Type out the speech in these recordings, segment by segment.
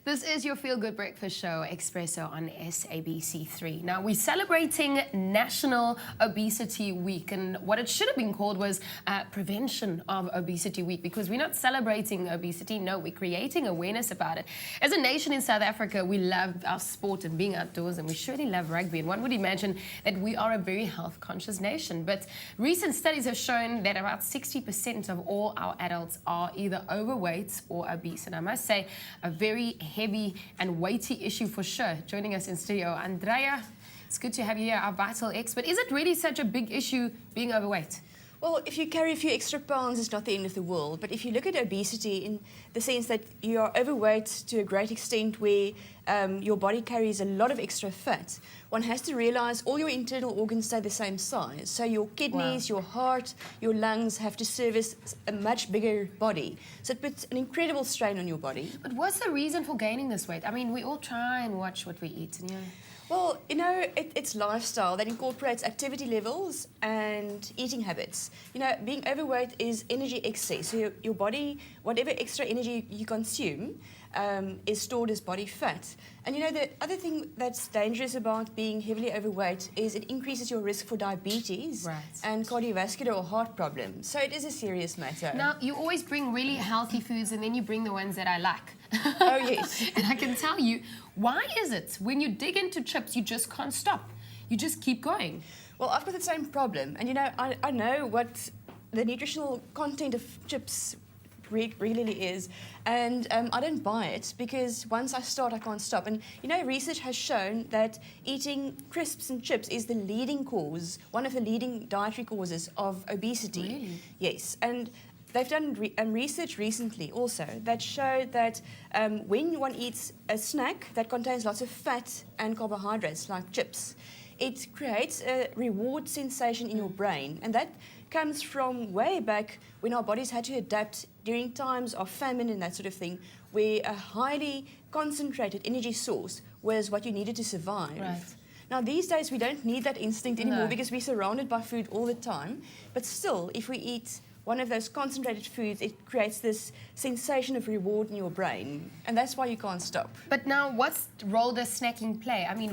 This is your Feel Good Breakfast Show, Espresso on SABC3. Now, we're celebrating National Obesity Week, and what it should have been called was Prevention of Obesity Week, because we're not celebrating obesity, no, we're creating awareness about it. As a nation in South Africa, we love our sport and being outdoors, and we surely love rugby, and one would imagine that we are a very health-conscious nation. But recent studies have shown that about 60% of all our adults are either overweight or obese, and I must say, a very heavy and weighty issue for sure. Joining us in studio, Andrea, it's good to have you here, our vital expert. Is it really such a big issue being overweight? Well, if you carry a few extra pounds, it's not the end of the world. But if you look at obesity in the sense that you are overweight to a great extent where your body carries a lot of extra fat, one has to realize all your internal organs stay the same size. So your kidneys, your heart, your lungs have to service a much bigger body. So it puts an incredible strain on your body. But what's the reason for gaining this weight? I mean, we all try and watch what we eat, and Well, it's lifestyle that incorporates activity levels and eating habits. Being overweight is energy excess. So your body, whatever extra energy you consume, is stored as body fat. And the other thing that's dangerous about being heavily overweight is it increases your risk for diabetes and cardiovascular or heart problems. So it is a serious matter. Now, you always bring really healthy foods, and then you bring the ones that I like. Oh, yes. And I can tell you, why is it when you dig into chips, you just can't stop? You just keep going. Well, I've got the same problem. And, I know what the nutritional content of chips regularly is, and I don't buy it because once I start, I can't stop. And research has shown that eating crisps and chips is the leading cause, one of the leading dietary causes of obesity. Really? Yes, and they've done research recently also that showed that when one eats a snack that contains lots of fat and carbohydrates like chips, it creates a reward sensation in your brain, and that comes from way back when our bodies had to adapt during times of famine and that sort of thing, where a highly concentrated energy source was what you needed to survive. Right. Now, these days, we don't need that instinct anymore because we're surrounded by food all the time. But still, if we eat one of those concentrated foods, it creates this sensation of reward in your brain, and that's why you can't stop. But now, what role does snacking play? I mean,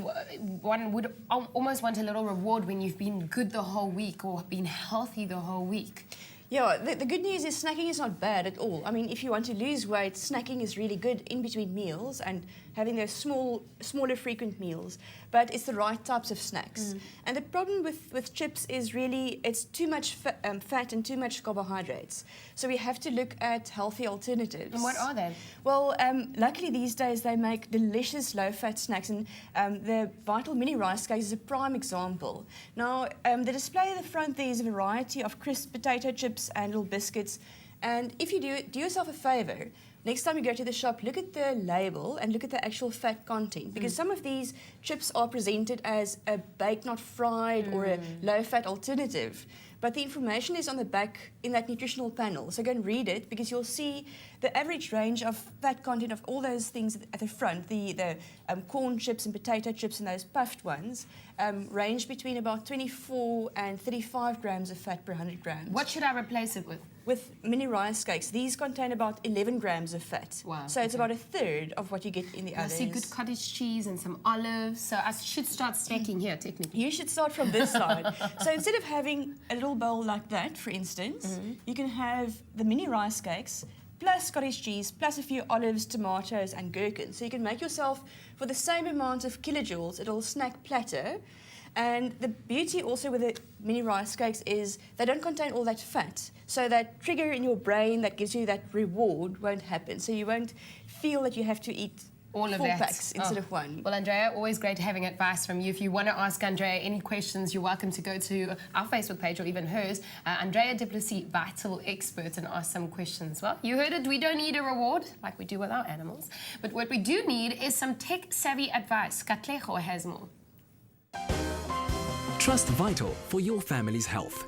one would almost want a little reward when you've been good the whole week or been healthy the whole week. Yeah, the good news is snacking is not bad at all. I mean, if you want to lose weight, snacking is really good in between meals and having those smaller frequent meals. But it's the right types of snacks. And the problem with chips is really it's too much fat and too much carbohydrates. So we have to look at healthy alternatives. And what are they? Well, luckily these days they make delicious low-fat snacks, and the Vital Mini Rice Cakes is a prime example. Now, the display at the front there is a variety of crisp potato chips and little biscuits. And if you do yourself a favour, next time you go to the shop, look at the label and look at the actual fat content, because some of these chips are presented as a baked, not fried, or a low-fat alternative. But the information is on the back in that nutritional panel. So go and read it, because you'll see the average range of fat content of all those things at the front, the corn chips and potato chips and those puffed ones, range between about 24 and 35 grams of fat per 100 grams. What should I replace it with? With mini rice cakes, these contain about 11 grams of fat. Wow. So it's about a third of what you get in the others. I see good cottage cheese and some olives, so I should start snacking here, technically. You should start from this side. So instead of having a little bowl like that, for instance, you can have the mini rice cakes plus cottage cheese, plus a few olives, tomatoes and gherkins. So you can make yourself, for the same amount of kilojoules, a little snack platter. And the beauty also with the mini rice cakes is they don't contain all that fat. So that trigger in your brain that gives you that reward won't happen. So you won't feel that you have to eat all of 4 that packs instead of one. Well, Andrea, always great having advice from you. If you want to ask Andrea any questions, you're welcome to go to our Facebook page or even hers, Andrea Du Plessis, Vital Expert, and ask some questions. Well, you heard it, we don't need a reward like we do with our animals, but what we do need is some tech-savvy advice. Katlego has more. Trust Vital for your family's health.